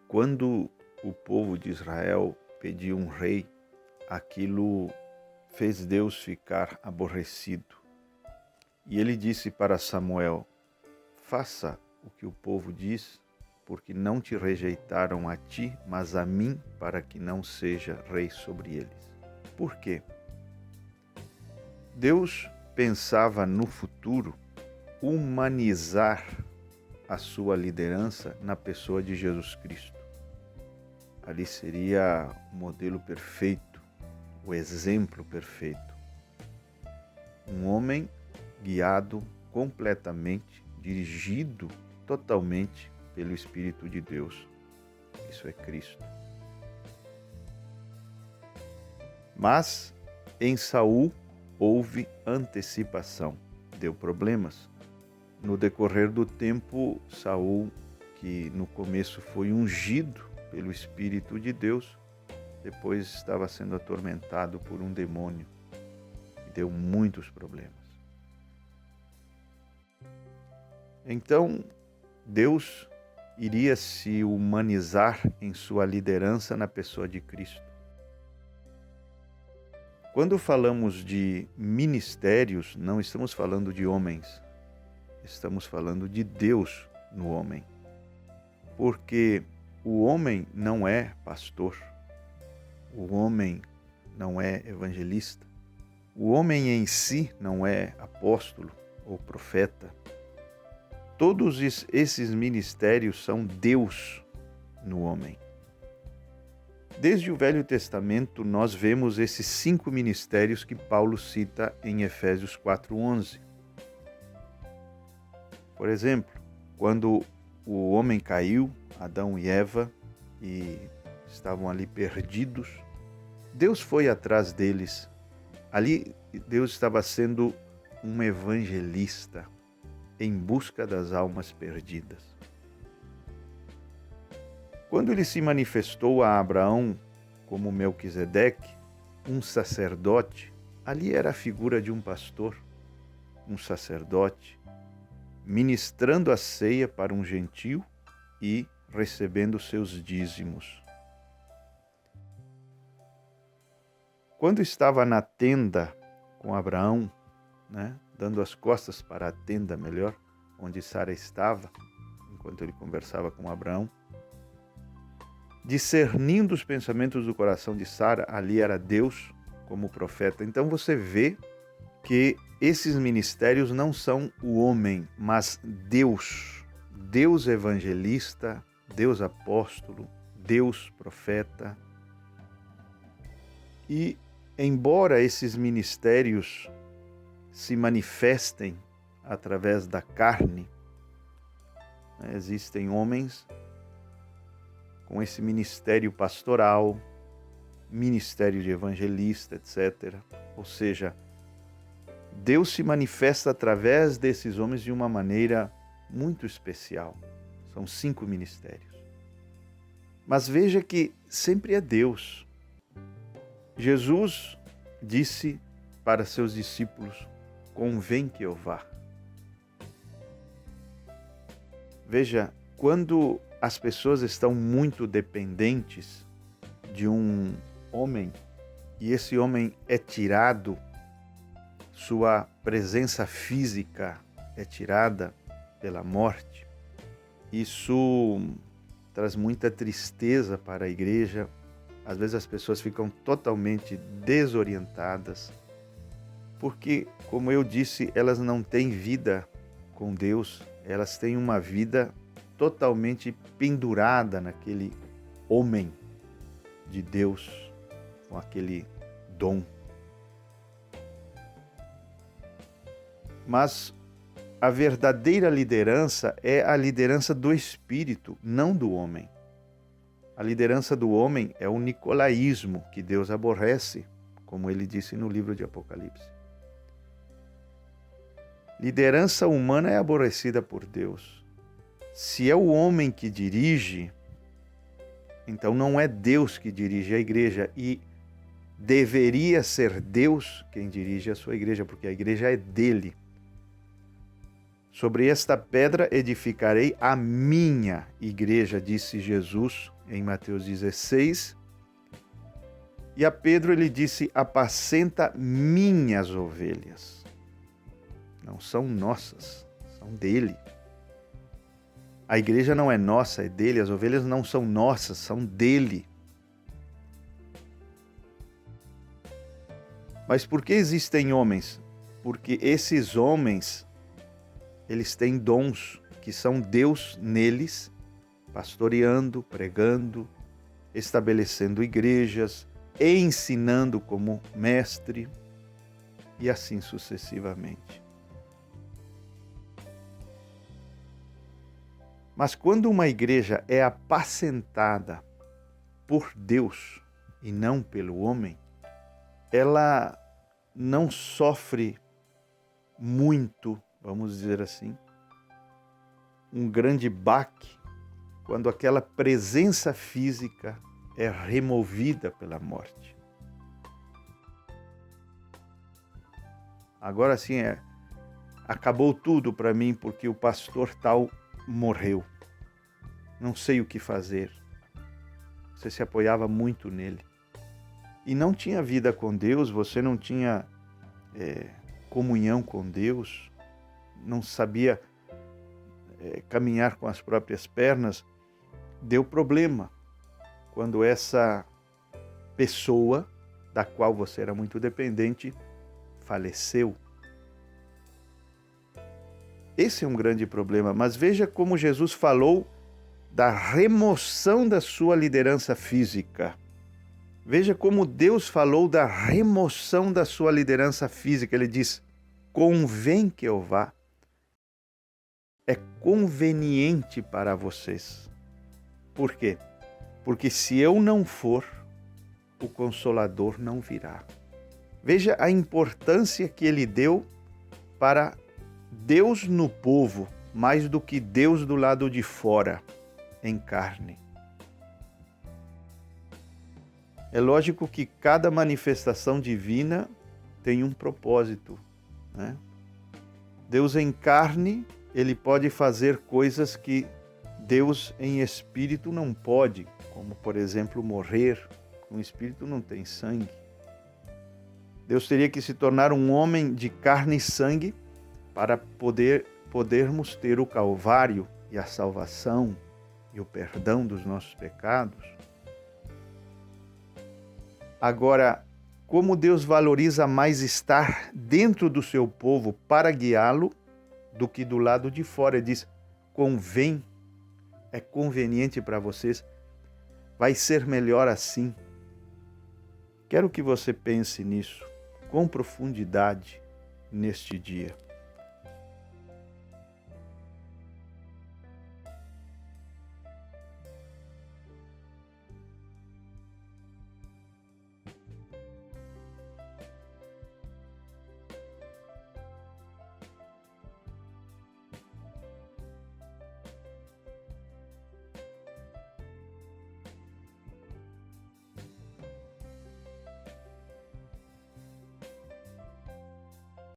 quando o povo de Israel pediu um rei, aquilo fez Deus ficar aborrecido. E ele disse para Samuel: faça o que o povo diz, porque não te rejeitaram a ti, mas a mim, para que não seja rei sobre eles. Por quê? Deus pensava no futuro humanizar a sua liderança na pessoa de Jesus Cristo. Ali seria o modelo perfeito, o exemplo perfeito. Um homem guiado completamente, dirigido totalmente pelo Espírito de Deus. Isso é Cristo. Mas em Saul houve antecipação, deu problemas. No decorrer do tempo, Saul, que no começo foi ungido pelo Espírito de Deus, depois estava sendo atormentado por um demônio e deu muitos problemas. Então, Deus iria se humanizar em sua liderança na pessoa de Cristo. Quando falamos de ministérios, não estamos falando de homens, estamos falando de Deus no homem. Porque o homem não é pastor, o homem não é evangelista, o homem em si não é apóstolo ou profeta. Todos esses ministérios são Deus no homem. Desde o Velho Testamento, nós vemos esses 5 ministérios que Paulo cita em Efésios 4:11. Por exemplo, quando o homem caiu, Adão e Eva, e estavam ali perdidos, Deus foi atrás deles. Ali Deus estava sendo um evangelista em busca das almas perdidas. Quando ele se manifestou a Abraão como Melquisedeque, um sacerdote, ali era a figura de um pastor, um sacerdote, ministrando a ceia para um gentio e recebendo seus dízimos. Quando estava na tenda com Abraão, dando as costas para a tenda, melhor, onde Sara estava, enquanto ele conversava com Abraão, discernindo os pensamentos do coração de Sara, ali era Deus como profeta. Então você vê que esses ministérios não são o homem, mas Deus. Deus evangelista, Deus apóstolo, Deus profeta. E embora esses ministérios se manifestem através da carne, existem homens com esse ministério pastoral, ministério de evangelista, etc. Ou seja, Deus se manifesta através desses homens de uma maneira muito especial. São 5 ministérios. Mas veja que sempre é Deus. Jesus disse para seus discípulos: convém que eu vá. Veja, quando as pessoas estão muito dependentes de um homem e esse homem é tirado, sua presença física é tirada pela morte, isso traz muita tristeza para a igreja. Às vezes as pessoas ficam totalmente desorientadas, porque, como eu disse, elas não têm vida com Deus, elas têm uma vida totalmente pendurada naquele homem de Deus, com aquele dom. Mas a verdadeira liderança é a liderança do Espírito, não do homem. A liderança do homem é o nicolaísmo, que Deus aborrece, como ele disse no livro de Apocalipse. Liderança humana é aborrecida por Deus. Se é o homem que dirige, então não é Deus que dirige a igreja, e deveria ser Deus quem dirige a sua igreja, porque a igreja é dele. Sobre esta pedra edificarei a minha igreja, disse Jesus em Mateus 16. E a Pedro ele disse: apacenta minhas ovelhas. Não são nossas, são dele. A igreja não é nossa, é dele. As ovelhas não são nossas, são dele. Mas por que existem homens? Porque esses homens, eles têm dons que são Deus neles, pastoreando, pregando, estabelecendo igrejas, ensinando como mestre e assim sucessivamente. Mas quando uma igreja é apacentada por Deus e não pelo homem, ela não sofre muito, vamos dizer assim, um grande baque quando aquela presença física é removida pela morte. Agora sim, acabou tudo para mim porque o pastor tal morreu. Não sei o que fazer. Você se apoiava muito nele. E não tinha vida com Deus, você não tinha comunhão com Deus, não sabia caminhar com as próprias pernas. Deu problema quando essa pessoa, da qual você era muito dependente, faleceu. Esse é um grande problema, mas veja como Jesus falou da remoção da sua liderança física. Veja como Deus falou da remoção da sua liderança física. Ele diz: convém que eu vá. É conveniente para vocês. Por quê? Porque se eu não for, o Consolador não virá. Veja a importância que ele deu para Deus no povo, mais do que Deus do lado de fora, em carne. É lógico que cada manifestação divina tem um propósito, né? Deus em carne, ele pode fazer coisas que Deus em espírito não pode, como, por exemplo, morrer. O espírito não tem sangue. Deus teria que se tornar um homem de carne e sangue para podermos ter o Calvário e a salvação e o perdão dos nossos pecados. Agora, como Deus valoriza mais estar dentro do seu povo para guiá-lo do que do lado de fora. Ele diz: convém, é conveniente para vocês, vai ser melhor assim. Quero que você pense nisso com profundidade neste dia.